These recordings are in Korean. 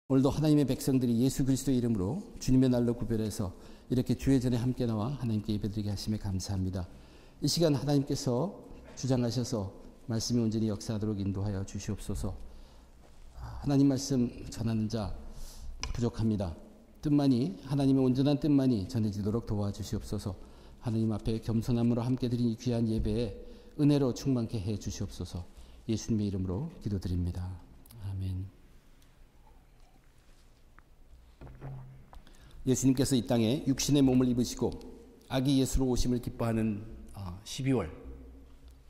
오늘도 하나님의 백성들이 예수 그리스도의 이름으로 주님의 날로 구별해서 이렇게 주의 전에 함께 나와 하나님께 예배드리게 하심에 감사합니다. 이 시간 하나님께서 주장하셔서 말씀이 온전히 역사하도록 인도하여 주시옵소서. 하나님 말씀 전하는 자 부족합니다. 뜻만이, 하나님의 온전한 뜻만이 전해지도록 도와주시옵소서. 하나님 앞에 겸손함으로 함께 드린 이 귀한 예배에 은혜로 충만케 해 주시옵소서. 예수님의 이름으로 기도드립니다. 아멘. 예수님께서 이 땅에 육신의 몸을 입으시고 아기 예수로 오심을 기뻐하는 12월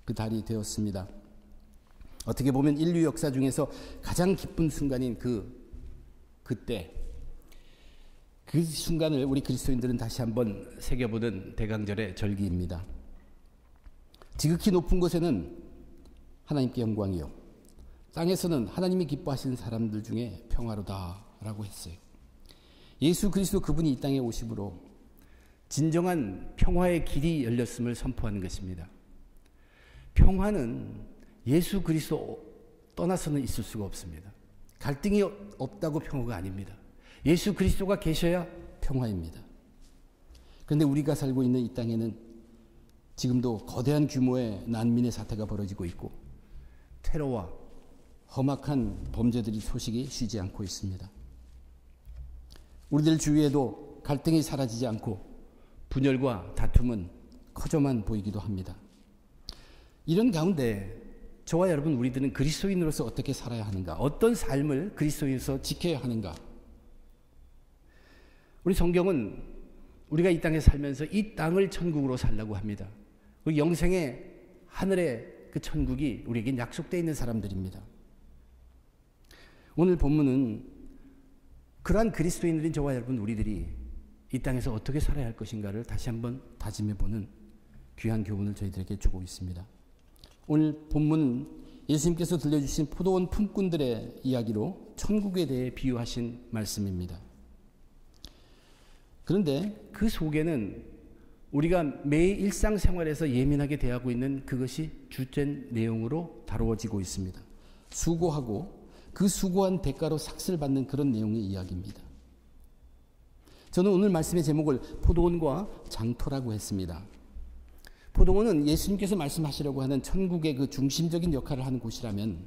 그 달이 되었습니다. 어떻게 보면 인류 역사 중에서 가장 기쁜 순간인 그때 그 순간을 우리 그리스도인들은 다시 한번 새겨보는 대강절의 절기입니다. 지극히 높은 곳에는 하나님께 영광이요, 땅에서는 하나님이 기뻐하시는 사람들 중에 평화로다라고 했어요. 예수 그리스도 그분이 이 땅에 오심으로 진정한 평화의 길이 열렸음을 선포하는 것입니다. 평화는 예수 그리스도 떠나서는 있을 수가 없습니다. 갈등이 없다고 평화가 아닙니다. 예수 그리스도가 계셔야 평화입니다. 그런데 우리가 살고 있는 이 땅에는 지금도 거대한 규모의 난민의 사태가 벌어지고 있고 테러와 험악한 범죄들이 소식이 쉬지 않고 있습니다. 우리들 주위에도 갈등이 사라지지 않고 분열과 다툼은 커져만 보이기도 합니다. 이런 가운데 저와 여러분, 우리들은 그리스도인으로서 어떻게 살아야 하는가? 어떤 삶을 그리스도인으로서 지켜야 하는가? 우리 성경은 우리가 이 땅에 살면서 이 땅을 천국으로 살라고 합니다. 우리 영생의 하늘의 그 천국이 우리에게 약속되어 있는 사람들입니다. 오늘 본문은 그러한 그리스도인들인 저와 여러분, 우리들이 이 땅에서 어떻게 살아야 할 것인가를 다시 한번 다짐해보는 귀한 교훈을 저희들에게 주고 있습니다. 오늘 본문은 예수님께서 들려주신 포도원 품꾼들의 이야기로 천국에 대해 비유하신 말씀입니다. 그런데 그 속에는 우리가 매일 일상생활에서 예민하게 대하고 있는 그것이 주된 내용으로 다루어지고 있습니다. 수고하고 그 수고한 대가로 삭슬 받는 그런 내용의 이야기입니다. 저는 오늘 말씀의 제목을 포도원과 장터라고 했습니다. 포도원은 예수님께서 말씀하시려고 하는 천국의 그 중심적인 역할을 하는 곳이라면,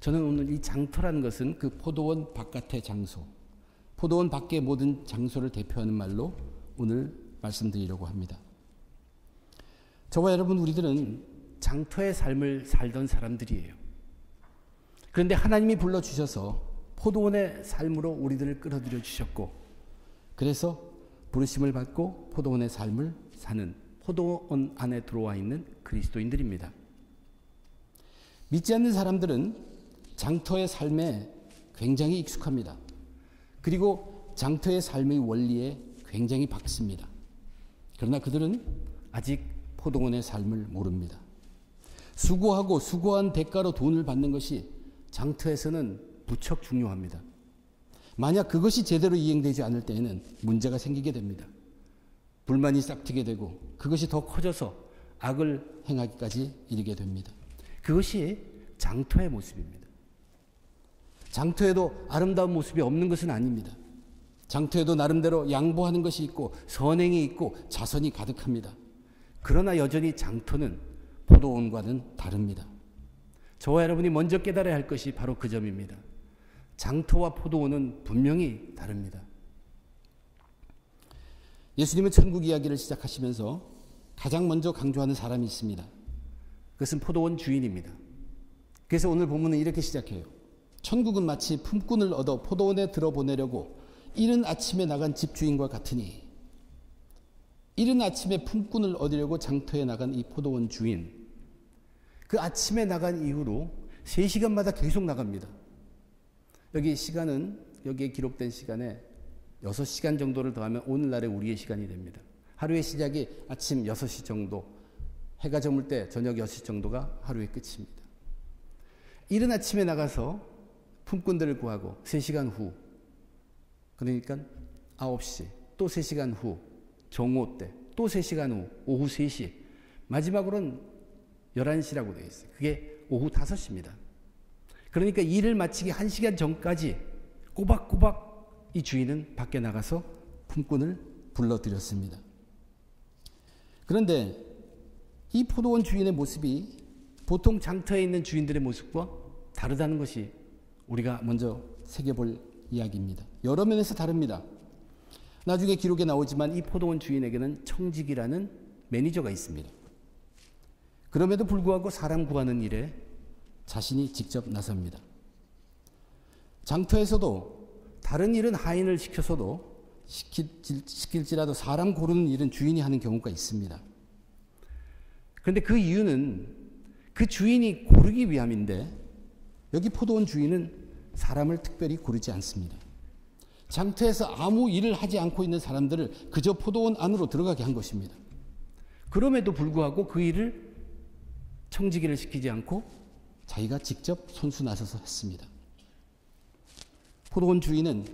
저는 오늘 이 장터라는 것은 그 포도원 바깥의 장소, 포도원 밖의 모든 장소를 대표하는 말로 오늘 말씀드리려고 합니다. 저와 여러분, 우리들은 장터의 삶을 살던 사람들이에요. 그런데 하나님이 불러주셔서 포도원의 삶으로 우리들을 끌어들여 주셨고, 그래서 부르심을 받고 포도원의 삶을 사는, 포도원 안에 들어와 있는 그리스도인들입니다. 믿지 않는 사람들은 장터의 삶에 굉장히 익숙합니다. 그리고 장터의 삶의 원리에 굉장히 박습니다. 그러나 그들은 아직 포도원의 삶을 모릅니다. 수고하고 수고한 대가로 돈을 받는 것이 장터에서는 무척 중요합니다. 만약 그것이 제대로 이행되지 않을 때에는 문제가 생기게 됩니다. 불만이 싹트게 되고 그것이 더 커져서 악을 행하기까지 이르게 됩니다. 그것이 장터의 모습입니다. 장터에도 아름다운 모습이 없는 것은 아닙니다. 장터에도 나름대로 양보하는 것이 있고 선행이 있고 자선이 가득합니다. 그러나 여전히 장터는 포도원과는 다릅니다. 저와 여러분이 먼저 깨달아야 할 것이 바로 그 점입니다. 장터와 포도원은 분명히 다릅니다. 예수님은 천국 이야기를 시작하시면서 가장 먼저 강조하는 사람이 있습니다. 그것은 포도원 주인입니다. 그래서 오늘 본문은 이렇게 시작해요. 천국은 마치 품꾼을 얻어 포도원에 들어보내려고 이른 아침에 나간 집주인과 같으니, 이른 아침에 품꾼을 얻으려고 장터에 나간 이 포도원 주인, 그 아침에 나간 이후로 3시간마다 계속 나갑니다. 여기 시간은, 여기에 기록된 시간에 6시간 정도를 더하면 오늘날의 우리의 시간이 됩니다. 하루의 시작이 아침 6시 정도, 해가 저물 때 저녁 6시 정도가 하루의 끝입니다. 이른 아침에 나가서 품꾼들을 구하고 3시간 후, 그러니까 9시, 또 3시간 후, 정오 때, 또 3시간 후, 오후 3시, 마지막으로는 11시라고 되어 있어요. 그게 오후 5시입니다. 그러니까 일을 마치기 1시간 전까지 꼬박꼬박 이 주인은 밖에 나가서 품꾼을 불러들였습니다. 그런데 이 포도원 주인의 모습이 보통 장터에 있는 주인들의 모습과 다르다는 것이 우리가 먼저 새겨볼 이야기입니다. 여러 면에서 다릅니다. 나중에 기록에 나오지만 이 포도원 주인에게는 청직이라는 매니저가 있습니다. 그럼에도 불구하고 사람 구하는 일에 자신이 직접 나섭니다. 장터에서도 다른 일은 하인을 시켜서도 시킬지라도 사람 고르는 일은 주인이 하는 경우가 있습니다. 그런데 그 이유는 그 주인이 고르기 위함인데 여기 포도원 주인은 사람을 특별히 고르지 않습니다. 장터에서 아무 일을 하지 않고 있는 사람들을 그저 포도원 안으로 들어가게 한 것입니다. 그럼에도 불구하고 그 일을 청지기를 시키지 않고 자기가 직접 손수 나서서 했습니다. 포도원 주인은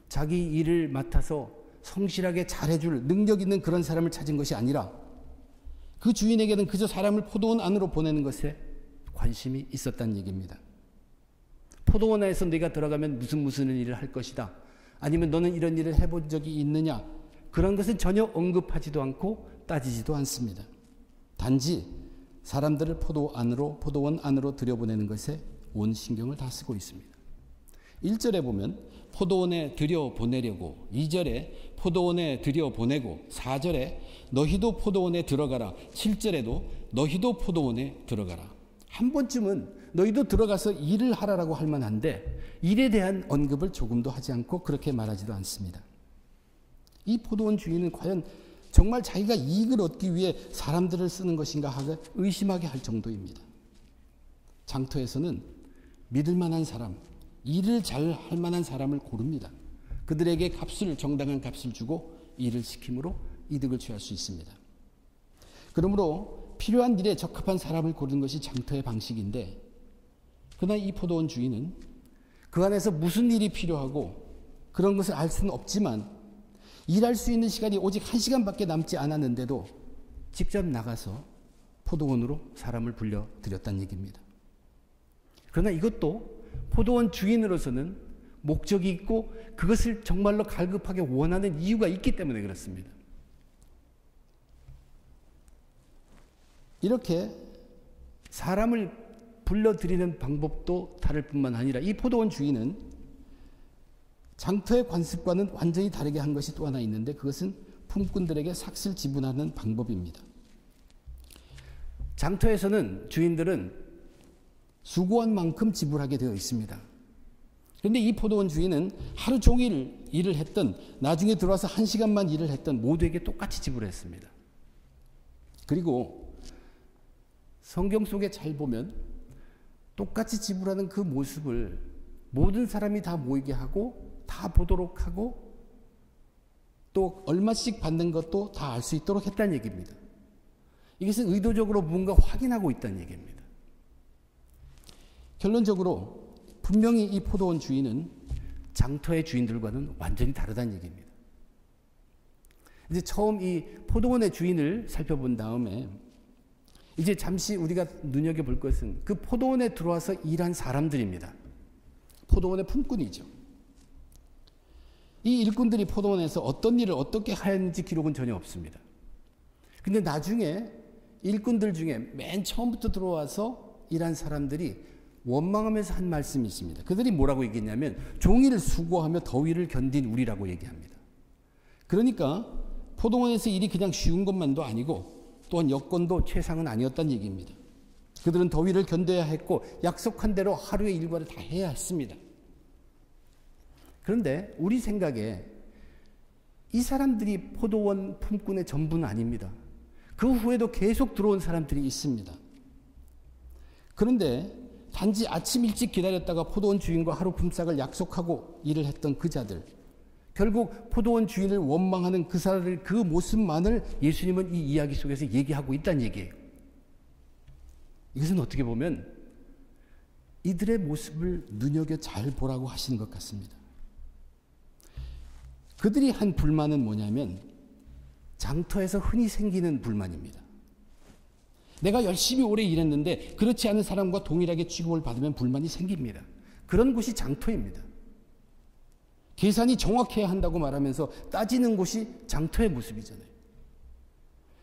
자기 일을 맡아서 성실하게 잘해줄 능력 있는 그런 사람을 찾은 것이 아니라 그 주인에게는 그저 사람을 포도원 안으로 보내는 것에 관심이 있었다는 얘기입니다. 포도원에서 네가 들어가면 무슨 일을 할 것이다. 아니면 너는 이런 일을 해본 적이 있느냐. 그런 것은 전혀 언급하지도 않고 따지지도 않습니다. 단지 사람들을 포도원 안으로 들여보내는 것에 온 신경을 다 쓰고 있습니다. 1절에 보면 포도원에 들여보내려고, 2절에 포도원에 들여보내고, 4절에 너희도 포도원에 들어가라, 7절에도 너희도 포도원에 들어가라. 한 번쯤은 너희도 들어가서 일을 하라라고 할 만한데 일에 대한 언급을 조금도 하지 않고 그렇게 말하지도 않습니다. 이 포도원 주인은 과연 정말 자기가 이익을 얻기 위해 사람들을 쓰는 것인가 하고 의심하게 할 정도입니다. 장터에서는 믿을 만한 사람, 일을 잘 할 만한 사람을 고릅니다. 그들에게 정당한 값을 주고 일을 시킴으로 이득을 취할 수 있습니다. 그러므로 필요한 일에 적합한 사람을 고르는 것이 장터의 방식인데, 그러나 이 포도원 주인은 그 안에서 무슨 일이 필요하고 그런 것을 알 수는 없지만 일할 수 있는 시간이 오직 1시간밖에 남지 않았는데도 직접 나가서 포도원으로 사람을 불려들였다는 얘기입니다. 그러나 이것도 포도원 주인으로서는 목적이 있고 그것을 정말로 갈급하게 원하는 이유가 있기 때문에 그렇습니다. 이렇게 사람을 불러들이는 방법도 다를 뿐만 아니라 이 포도원 주인은 장터의 관습과는 완전히 다르게 한 것이 또 하나 있는데 그것은 품꾼들에게 삭슬 지불하는 방법입니다. 장터에서는 주인들은 수고한 만큼 지불하게 되어 있습니다. 그런데 이 포도원 주인은 하루 종일 일을 했던, 나중에 들어와서 1시간만 일을 했던 모두에게 똑같이 지불했습니다. 그리고 성경 속에 잘 보면 똑같이 지불하는 그 모습을 모든 사람이 다 모이게 하고 다 보도록 하고 또 얼마씩 받는 것도 다 알 수 있도록 했다는 얘기입니다. 이것은 의도적으로 뭔가 확인하고 있다는 얘기입니다. 결론적으로 분명히 이 포도원 주인은 장터의 주인들과는 완전히 다르다는 얘기입니다. 이제 처음 이 포도원의 주인을 살펴본 다음에 이제 잠시 우리가 눈여겨볼 것은 그 포도원에 들어와서 일한 사람들입니다. 포도원의 품꾼이죠. 이 일꾼들이 포도원에서 어떤 일을 어떻게 하였는지 기록은 전혀 없습니다. 근데 나중에 일꾼들 중에 맨 처음부터 들어와서 일한 사람들이 원망하면서 한 말씀이 있습니다. 그들이 뭐라고 얘기했냐면 종일 수고하며 더위를 견딘 우리라고 얘기합니다. 그러니까 포도원에서 일이 그냥 쉬운 것만도 아니고 또한 여건도 최상은 아니었다는 얘기입니다. 그들은 더위를 견뎌야 했고 약속한 대로 하루의 일과를 다 해야 했습니다. 그런데 우리 생각에 이 사람들이 포도원 품꾼의 전부는 아닙니다. 그 후에도 계속 들어온 사람들이 있습니다. 그런데 단지 아침 일찍 기다렸다가 포도원 주인과 하루 품삯을 약속하고 일을 했던 그 자들, 결국 포도원 주인을 원망하는 그 모습만을 예수님은 이 이야기 속에서 얘기하고 있다는 얘기예요. 이것은 어떻게 보면 이들의 모습을 눈여겨 잘 보라고 하시는 것 같습니다. 그들이 한 불만은 뭐냐면 장터에서 흔히 생기는 불만입니다. 내가 열심히 오래 일했는데 그렇지 않은 사람과 동일하게 취급을 받으면 불만이 생깁니다. 그런 곳이 장터입니다. 계산이 정확해야 한다고 말하면서 따지는 곳이 장터의 모습이잖아요.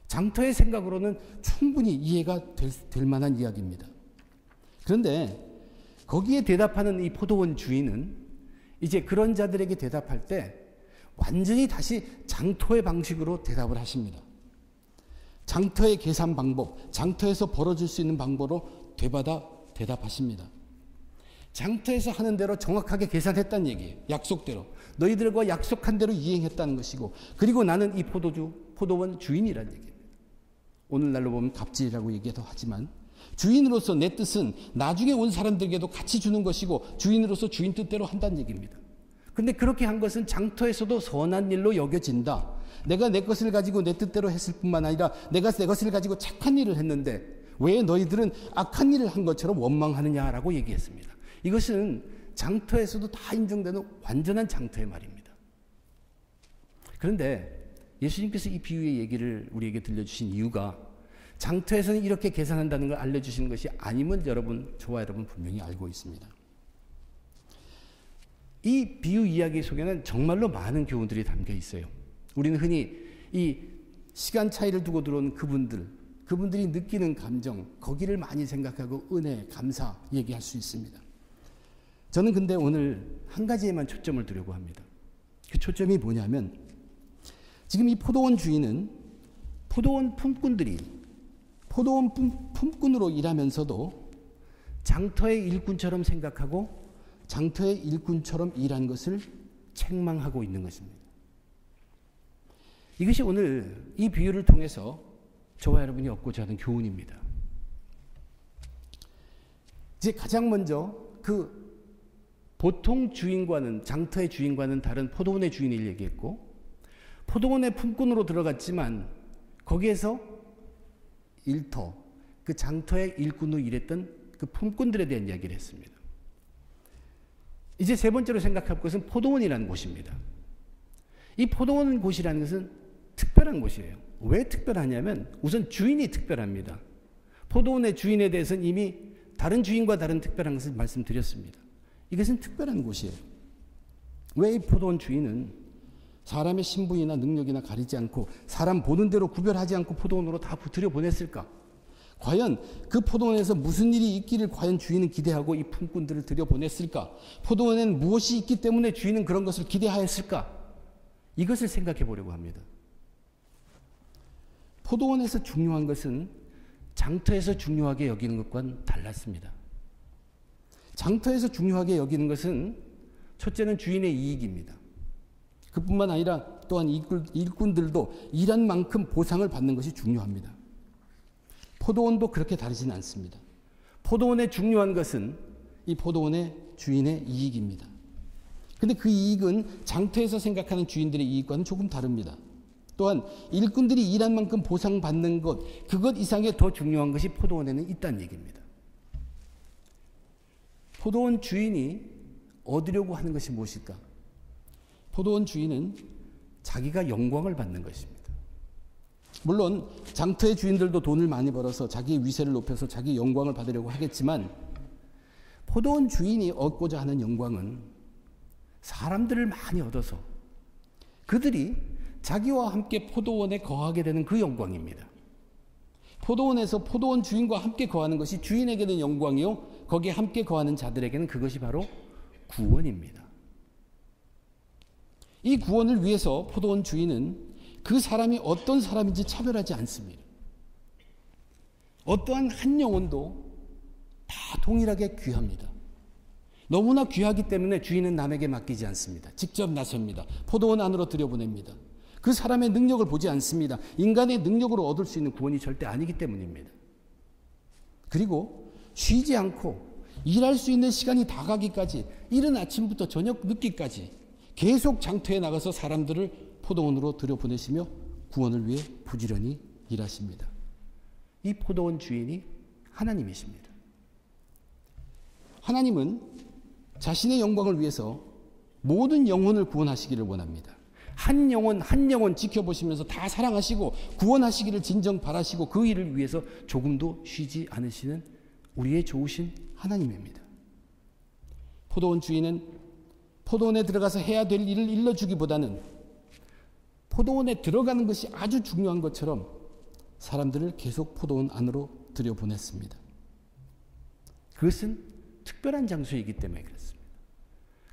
장터의 생각으로는 충분히 이해가 될 만한 이야기입니다. 그런데 거기에 대답하는 이 포도원 주인은 이제 그런 자들에게 대답할 때 완전히 다시 장터의 방식으로 대답을 하십니다. 장터의 계산 방법, 장터에서 벌어질 수 있는 방법으로 되받아 대답하십니다. 장터에서 하는 대로 정확하게 계산했다는 얘기예요. 약속대로. 너희들과 약속한 대로 이행했다는 것이고, 그리고 나는 이 포도원 주인이라는 얘기입니다. 오늘날로 보면 갑질이라고 얘기도 하지만, 주인으로서 내 뜻은 나중에 온 사람들에게도 같이 주는 것이고, 주인으로서 주인 뜻대로 한다는 얘기입니다. 그런데 그렇게 한 것은 장터에서도 선한 일로 여겨진다. 내가 내 것을 가지고 내 뜻대로 했을 뿐만 아니라 내가 내 것을 가지고 착한 일을 했는데 왜 너희들은 악한 일을 한 것처럼 원망하느냐라고 얘기했습니다. 이것은 장터에서도 다 인정되는 완전한 장터의 말입니다. 그런데 예수님께서 이 비유의 얘기를 우리에게 들려주신 이유가 장터에서는 이렇게 계산한다는 걸 알려주시는 것이 아님을 저와 여러분 분명히 알고 있습니다. 이 비유 이야기 속에는 정말로 많은 교훈들이 담겨 있어요. 우리는 흔히 이 시간 차이를 두고 들어온 그분들이 느끼는 감정, 거기를 많이 생각하고 은혜, 감사 얘기할 수 있습니다. 저는 근데 오늘 한 가지에만 초점을 두려고 합니다. 그 초점이 뭐냐면, 지금 이 포도원 주인은 포도원 품꾼으로 일하면서도 장터의 일꾼처럼 생각하고 장터의 일꾼처럼 일한 것을 책망하고 있는 것입니다. 이것이 오늘 이 비유를 통해서 저와 여러분이 얻고자 하는 교훈입니다. 이제 가장 먼저 그 보통 주인과는, 장터의 주인과는 다른 포도원의 주인을 얘기했고, 포도원의 품꾼으로 들어갔지만 거기에서 일터, 그 장터의 일꾼으로 일했던 그 품꾼들에 대한 이야기를 했습니다. 이제 세 번째로 생각할 것은 포도원이라는 곳입니다. 이 포도원 곳이라는 것은 특별한 곳이에요. 왜 특별하냐면 우선 주인이 특별합니다. 포도원의 주인에 대해서는 이미 다른 주인과 다른 특별한 것을 말씀드렸습니다. 이것은 특별한 곳이에요. 왜 이 포도원 주인은 사람의 신분이나 능력이나 가리지 않고 사람 보는 대로 구별하지 않고 포도원으로 다 들여보냈을까? 과연 그 포도원에서 무슨 일이 있기를 과연 주인은 기대하고 이 품꾼들을 들여보냈을까? 포도원에는 무엇이 있기 때문에 주인은 그런 것을 기대하였을까? 이것을 생각해 보려고 합니다. 포도원에서 중요한 것은 장터에서 중요하게 여기는 것과는 달랐습니다. 장터에서 중요하게 여기는 것은 첫째는 주인의 이익입니다. 그뿐만 아니라 또한 일꾼들도 일한 만큼 보상을 받는 것이 중요합니다. 포도원도 그렇게 다르지는 않습니다. 포도원의 중요한 것은 이 포도원의 주인의 이익입니다. 그런데 그 이익은 장터에서 생각하는 주인들의 이익과는 조금 다릅니다. 또한 일꾼들이 일한 만큼 보상받는 것, 그것 이상의 더 중요한 것이 포도원에는 있다는 얘기입니다. 포도원 주인이 얻으려고 하는 것이 무엇일까? 포도원 주인은 자기가 영광을 받는 것입니다. 물론 장터의 주인들도 돈을 많이 벌어서 자기의 위세를 높여서 자기 영광을 받으려고 하겠지만, 포도원 주인이 얻고자 하는 영광은 사람들을 많이 얻어서 그들이 자기와 함께 포도원에 거하게 되는 그 영광입니다. 포도원에서 포도원 주인과 함께 거하는 것이 주인에게는 영광이요, 거기에 함께 거하는 자들에게는 그것이 바로 구원입니다. 이 구원을 위해서 포도원 주인은 그 사람이 어떤 사람인지 차별하지 않습니다. 어떠한 한 영혼도 다 동일하게 귀합니다. 너무나 귀하기 때문에 주인은 남에게 맡기지 않습니다. 직접 나섭니다. 포도원 안으로 들여보냅니다. 그 사람의 능력을 보지 않습니다. 인간의 능력으로 얻을 수 있는 구원이 절대 아니기 때문입니다. 그리고 쉬지 않고 일할 수 있는 시간이 다 가기까지, 이른 아침부터 저녁 늦기까지 계속 장터에 나가서 사람들을 포도원으로 들여보내시며 구원을 위해 부지런히 일하십니다. 이 포도원 주인이 하나님이십니다. 하나님은 자신의 영광을 위해서 모든 영혼을 구원하시기를 원합니다. 한 영혼 한 영혼 지켜보시면서 다 사랑하시고 구원하시기를 진정 바라시고 그 일을 위해서 조금도 쉬지 않으시는 우리의 좋으신 하나님입니다. 포도원 주인은 포도원에 들어가서 해야 될 일을 일러주기보다는 포도원에 들어가는 것이 아주 중요한 것처럼 사람들을 계속 포도원 안으로 들여보냈습니다. 그것은 특별한 장소이기 때문에 그렇습니다.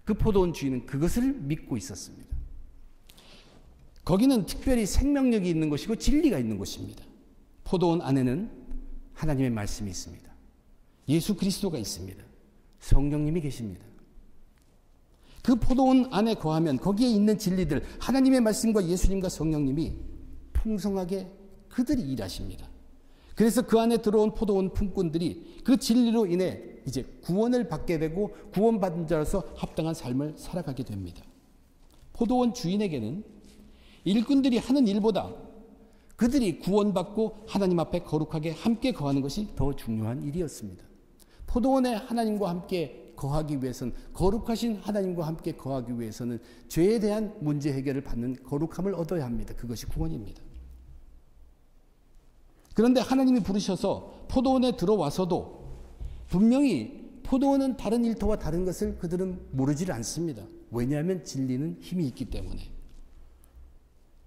그 포도원 주인은 그것을 믿고 있었습니다. 거기는 특별히 생명력이 있는 곳이고 진리가 있는 곳입니다. 포도원 안에는 하나님의 말씀이 있습니다. 예수 그리스도가 있습니다. 성령님이 계십니다. 그 포도원 안에 거하면 거기에 있는 진리들, 하나님의 말씀과 예수님과 성령님이 풍성하게 그들이 일하십니다. 그래서 그 안에 들어온 포도원 품꾼들이 그 진리로 인해 이제 구원을 받게 되고 구원받은 자로서 합당한 삶을 살아가게 됩니다. 포도원 주인에게는 일꾼들이 하는 일보다 그들이 구원받고 하나님 앞에 거룩하게 함께 거하는 것이 더 중요한 일이었습니다. 포도원에 하나님과 함께 거하기 위해서는, 거룩하신 하나님과 함께 거하기 위해서는 죄에 대한 문제 해결을 받는 거룩함을 얻어야 합니다. 그것이 구원입니다. 그런데 하나님이 부르셔서 포도원에 들어와서도 분명히 포도원은 다른 일터와 다른 것을 그들은 모르지 않습니다. 왜냐하면 진리는 힘이 있기 때문에.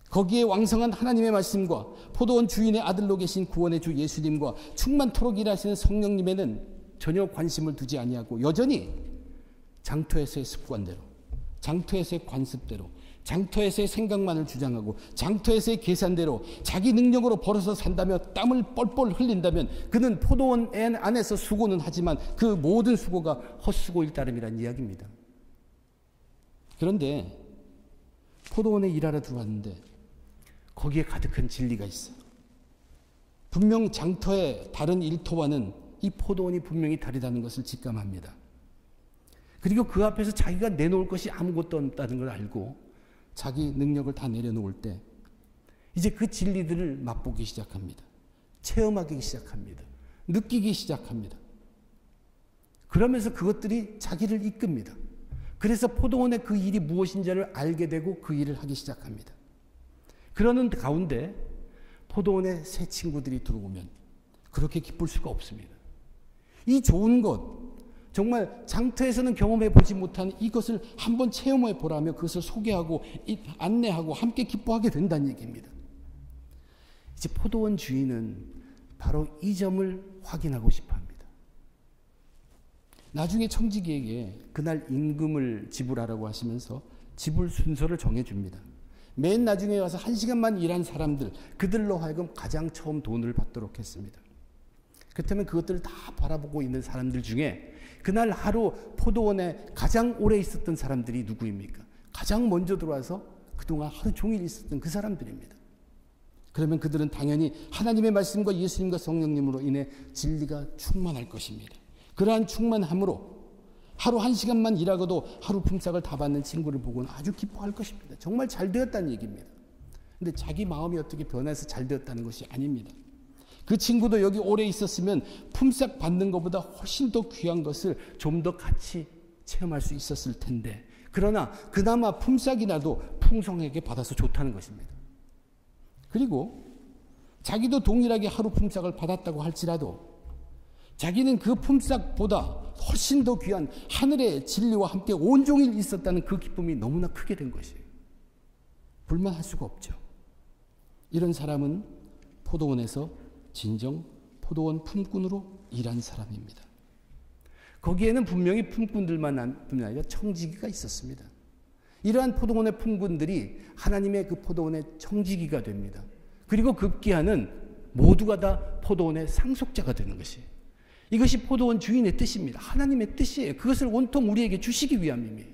거기에 왕성한 하나님의 말씀과 포도원 주인의 아들로 계신 구원의 주 예수님과 충만토록 일하시는 성령님에는 전혀 관심을 두지 아니하고 여전히 장터에서의 습관대로, 장터에서의 관습대로, 장터에서의 생각만을 주장하고 장터에서의 계산대로 자기 능력으로 벌어서 산다며 땀을 뻘뻘 흘린다면 그는 포도원 안에서 수고는 하지만 그 모든 수고가 헛수고일 따름이라는 이야기입니다. 그런데 포도원에 일하러 들어왔는데 거기에 가득한 진리가 있어요. 분명 장터의 다른 일터와는 이 포도원이 분명히 다르다는 것을 직감합니다. 그리고 그 앞에서 자기가 내놓을 것이 아무것도 없다는 걸 알고 자기 능력을 다 내려놓을 때 이제 그 진리들을 맛보기 시작합니다. 체험하기 시작합니다. 느끼기 시작합니다. 그러면서 그것들이 자기를 이끕니다. 그래서 포도원의 그 일이 무엇인지를 알게 되고 그 일을 하기 시작합니다. 그러는 가운데 포도원에 새 친구들이 들어오면 그렇게 기쁠 수가 없습니다. 이 좋은 것, 정말 장터에서는 경험해 보지 못한 이것을 한번 체험해 보라며 그것을 소개하고 안내하고 함께 기뻐하게 된다는 얘기입니다. 이제 포도원 주인은 바로 이 점을 확인하고 싶어 합니다. 나중에 청지기에게 그날 임금을 지불하라고 하시면서 지불 순서를 정해줍니다. 맨 나중에 와서 1시간만 일한 사람들, 그들로 하여금 가장 처음 돈을 받도록 했습니다. 그렇다면 그것들을 다 바라보고 있는 사람들 중에 그날 하루 포도원에 가장 오래 있었던 사람들이 누구입니까? 가장 먼저 들어와서 그동안 하루 종일 있었던 그 사람들입니다. 그러면 그들은 당연히 하나님의 말씀과 예수님과 성령님으로 인해 진리가 충만할 것입니다. 그러한 충만함으로 하루 1시간만 일하고도 하루 품삯을 다 받는 친구를 보고는 아주 기뻐할 것입니다. 정말 잘 되었다는 얘기입니다. 근데 자기 마음이 어떻게 변해서 잘 되었다는 것이 아닙니다. 그 친구도 여기 오래 있었으면 품삯 받는 것보다 훨씬 더 귀한 것을 좀 더 같이 체험할 수 있었을 텐데, 그러나 그나마 품삯이라도 풍성하게 받아서 좋다는 것입니다. 그리고 자기도 동일하게 하루 품삯을 받았다고 할지라도 자기는 그 품삯보다 훨씬 더 귀한 하늘의 진리와 함께 온종일 있었다는 그 기쁨이 너무나 크게 된 것이에요. 불만할 수가 없죠. 이런 사람은 포도원에서 진정 포도원 품꾼으로 일한 사람입니다. 거기에는 분명히 품꾼들만 아니라 청지기가 있었습니다. 이러한 포도원의 품꾼들이 하나님의 그 포도원의 청지기가 됩니다. 그리고 급기야는 모두가 다 포도원의 상속자가 되는 것이에요. 이것이 포도원 주인의 뜻입니다. 하나님의 뜻이에요. 그것을 온통 우리에게 주시기 위함이에요.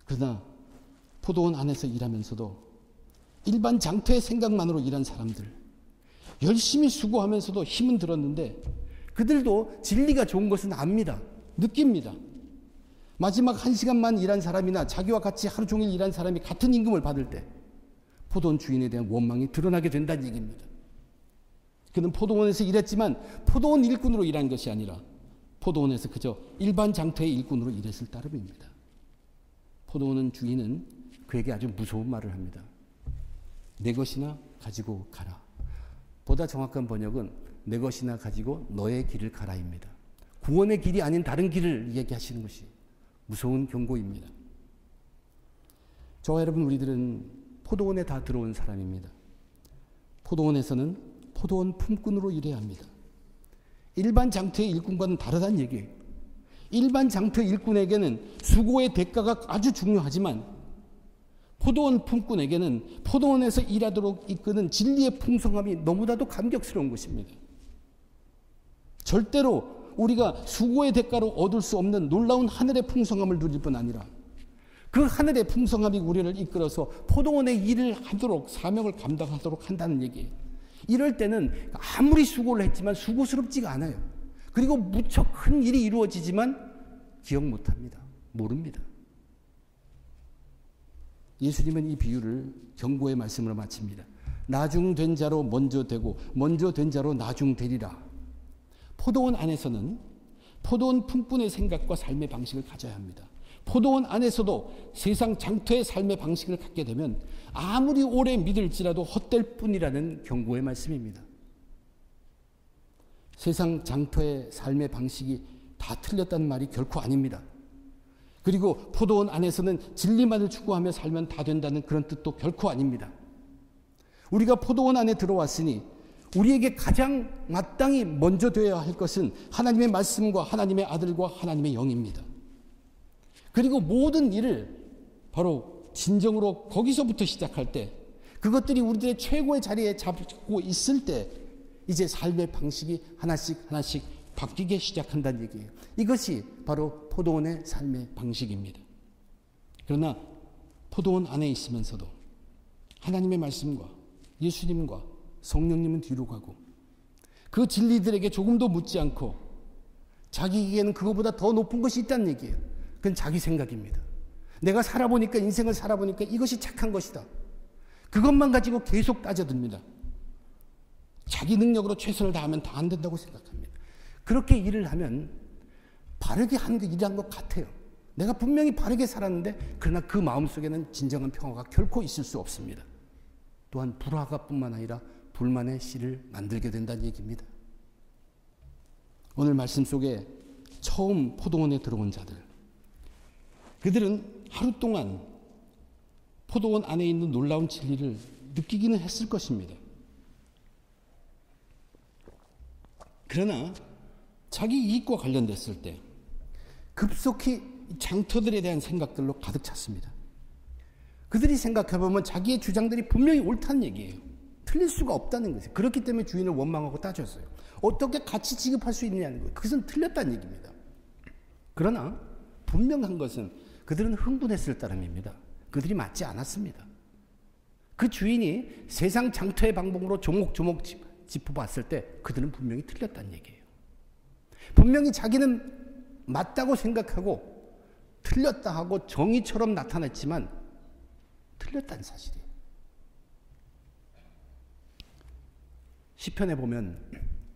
그러나 포도원 안에서 일하면서도 일반 장터의 생각만으로 일한 사람들, 열심히 수고하면서도 힘은 들었는데 그들도 진리가 좋은 것은 압니다. 느낍니다. 마지막 1시간만 일한 사람이나 자기와 같이 하루 종일 일한 사람이 같은 임금을 받을 때 포도원 주인에 대한 원망이 드러나게 된다는 얘기입니다. 그는 포도원에서 일했지만 포도원 일꾼으로 일한 것이 아니라 포도원에서 그저 일반 장터의 일꾼으로 일했을 따름입니다. 포도원 주인은 그에게 아주 무서운 말을 합니다. 내 것이나 가지고 가라. 보다 정확한 번역은 내 것이나 가지고 너의 길을 가라입니다. 구원의 길이 아닌 다른 길을 얘기하시는 것이, 무서운 경고입니다. 저와 여러분, 우리들은 포도원에 다 들어온 사람입니다. 포도원에서는 포도원 품꾼으로 일해야 합니다. 일반 장터의 일꾼과는 다르다는 얘기예요. 일반 장터 일꾼에게는 수고의 대가가 아주 중요하지만 포도원 품꾼에게는 포도원에서 일하도록 이끄는 진리의 풍성함이 너무나도 감격스러운 것입니다. 절대로 우리가 수고의 대가로 얻을 수 없는 놀라운 하늘의 풍성함을 누릴 뿐 아니라 그 하늘의 풍성함이 우리를 이끌어서 포도원의 일을 하도록, 사명을 감당하도록 한다는 얘기예요. 이럴 때는 아무리 수고를 했지만 수고스럽지가 않아요. 그리고 무척 큰 일이 이루어지지만 기억 못합니다. 모릅니다. 예수님은 이 비유를 경고의 말씀으로 마칩니다. 나중된 자로 먼저 되고 먼저 된 자로 나중되리라. 포도원 안에서는 포도원 품꾼의 생각과 삶의 방식을 가져야 합니다. 포도원 안에서도 세상 장터의 삶의 방식을 갖게 되면 아무리 오래 믿을지라도 헛될 뿐이라는 경고의 말씀입니다. 세상 장터의 삶의 방식이 다 틀렸다는 말이 결코 아닙니다. 그리고 포도원 안에서는 진리만을 추구하며 살면 다 된다는 그런 뜻도 결코 아닙니다. 우리가 포도원 안에 들어왔으니 우리에게 가장 마땅히 먼저 되어야 할 것은 하나님의 말씀과 하나님의 아들과 하나님의 영입니다. 그리고 모든 일을 바로 진정으로 거기서부터 시작할 때, 그것들이 우리들의 최고의 자리에 잡고 있을 때 이제 삶의 방식이 하나씩 바뀌기 시작한다는 얘기예요. 이것이 바로 포도원의 삶의 방식입니다. 그러나 포도원 안에 있으면서도 하나님의 말씀과 예수님과 성령님은 뒤로 가고 그 진리들에게 조금도 묻지 않고 자기에게는 그거보다 더 높은 것이 있다는 얘기예요. 그건 자기 생각입니다. 내가 살아보니까, 인생을 살아보니까 이것이 착한 것이다. 그것만 가지고 계속 따져듭니다. 자기 능력으로 최선을 다하면 다 안 된다고 생각합니다. 그렇게 일을 하면 바르게 일한 것 같아요. 내가 분명히 바르게 살았는데 그러나 그 마음속에는 진정한 평화가 결코 있을 수 없습니다. 또한 불화가뿐만 아니라 불만의 씨를 만들게 된다는 얘기입니다. 오늘 말씀 속에 처음 포도원에 들어온 자들, 그들은 하루 동안 포도원 안에 있는 놀라운 진리를 느끼기는 했을 것입니다. 그러나 자기 이익과 관련됐을 때 급속히 장터들에 대한 생각들로 가득 찼습니다. 그들이 생각해보면 자기의 주장들이 분명히 옳다는 얘기예요. 틀릴 수가 없다는 것이에요. 그렇기 때문에 주인을 원망하고 따졌어요. 어떻게 같이 지급할 수 있느냐는 거예요. 그것은 틀렸다는 얘기입니다. 그러나 분명한 것은 그들은 흥분했을 따름입니다. 그들이 맞지 않았습니다. 그 주인이 세상 장터의 방법으로 조목조목 짚어봤을 때 그들은 분명히 틀렸다는 얘기예요. 분명히 자기는 맞다고 생각하고 틀렸다 하고 정의처럼 나타냈지만 틀렸다는 사실이에요. 시편에 보면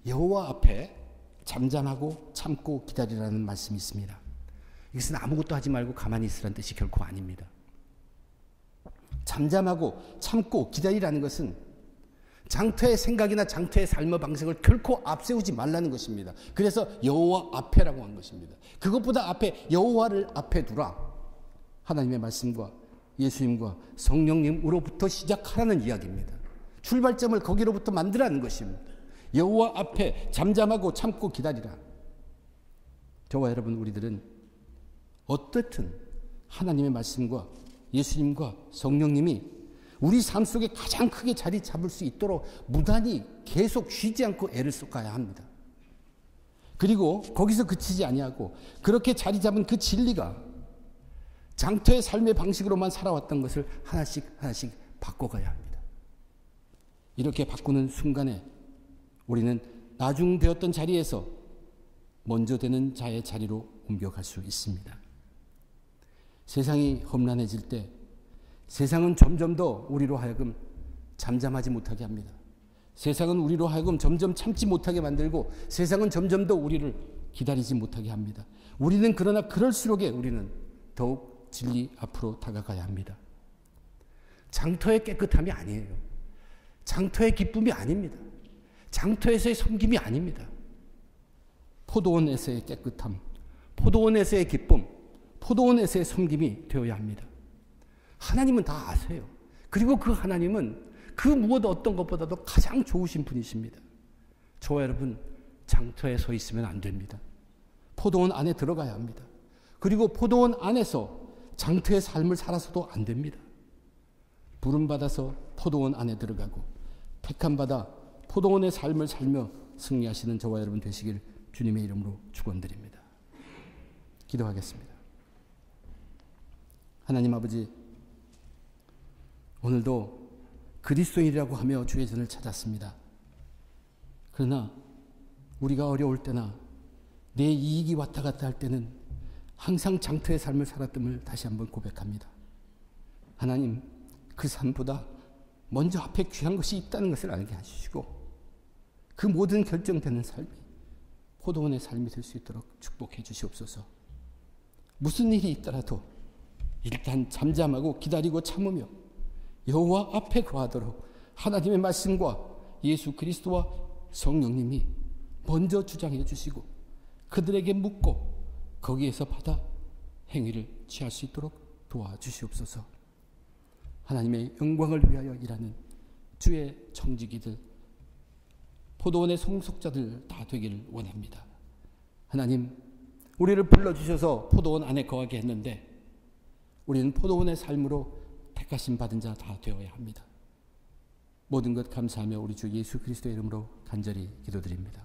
여호와 앞에 잠잠하고 참고 기다리라는 말씀이 있습니다. 이것은 아무것도 하지 말고 가만히 있으라는 뜻이 결코 아닙니다. 잠잠하고 참고 기다리라는 것은 장터의 생각이나 장터의 삶의 방식을 결코 앞세우지 말라는 것입니다. 그래서 여호와 앞에라고 한 것입니다. 그것보다 앞에 여호와를 앞에 두라. 하나님의 말씀과 예수님과 성령님으로부터 시작하라는 이야기입니다. 출발점을 거기로부터 만들라는 것입니다. 여호와 앞에 잠잠하고 참고 기다리라. 저와 여러분, 우리들은 어떻든 하나님의 말씀과 예수님과 성령님이 우리 삶 속에 가장 크게 자리 잡을 수 있도록 무단히 계속 쉬지 않고 애를 쏟아야 합니다. 그리고 거기서 그치지 아니하고 그렇게 자리 잡은 그 진리가 장터의 삶의 방식으로만 살아왔던 것을 하나씩 바꿔가야 합니다. 이렇게 바꾸는 순간에 우리는 나중되었던 자리에서 먼저 되는 자의 자리로 옮겨갈 수 있습니다. 세상이 험난해질 때 세상은 점점 더 우리로 하여금 잠잠하지 못하게 합니다. 세상은 우리로 하여금 점점 참지 못하게 만들고 세상은 점점 더 우리를 기다리지 못하게 합니다. 우리는 그러나 그럴수록 우리는 더욱 진리 앞으로 다가가야 합니다. 장터의 깨끗함이 아니에요. 장터의 기쁨이 아닙니다. 장터에서의 섬김이 아닙니다. 포도원에서의 깨끗함, 포도원에서의 기쁨, 포도원에서의 섬김이 되어야 합니다. 하나님은 다 아세요. 그리고 그 하나님은 그 무엇 어떤 것보다도 가장 좋으신 분이십니다. 저와 여러분, 장터에 서 있으면 안 됩니다. 포도원 안에 들어가야 합니다. 그리고 포도원 안에서 장터의 삶을 살아서도 안 됩니다. 부름받아서 포도원 안에 들어가고 택함받아 포도원의 삶을 살며 승리하시는 저와 여러분 되시길 주님의 이름으로 축원드립니다. 기도하겠습니다. 하나님 아버지, 오늘도 그리스도인이라고 하며 주의 전을 찾았습니다. 그러나 우리가 어려울 때나 내 이익이 왔다 갔다 할 때는 항상 장터의 삶을 살았음을 다시 한번 고백합니다. 하나님, 그 삶보다 먼저 앞에 귀한 것이 있다는 것을 알게 해주시고 그 모든 결정되는 삶이 포도원의 삶이 될 수 있도록 축복해 주시옵소서. 무슨 일이 있더라도 일단 잠잠하고 기다리고 참으며 여호와 앞에 거하도록 하나님의 말씀과 예수 그리스도와 성령님이 먼저 주장해 주시고 그들에게 묻고 거기에서 받아 행위를 취할 수 있도록 도와주시옵소서. 하나님의 영광을 위하여 일하는 주의 청지기들, 포도원의 송속자들 다 되기를 원합니다. 하나님, 우리를 불러주셔서 포도원 안에 거하게 했는데 우리는 포도원의 삶으로 택하심 받은 자 다 되어야 합니다. 모든 것 감사하며 우리 주 예수 그리스도의 이름으로 간절히 기도드립니다.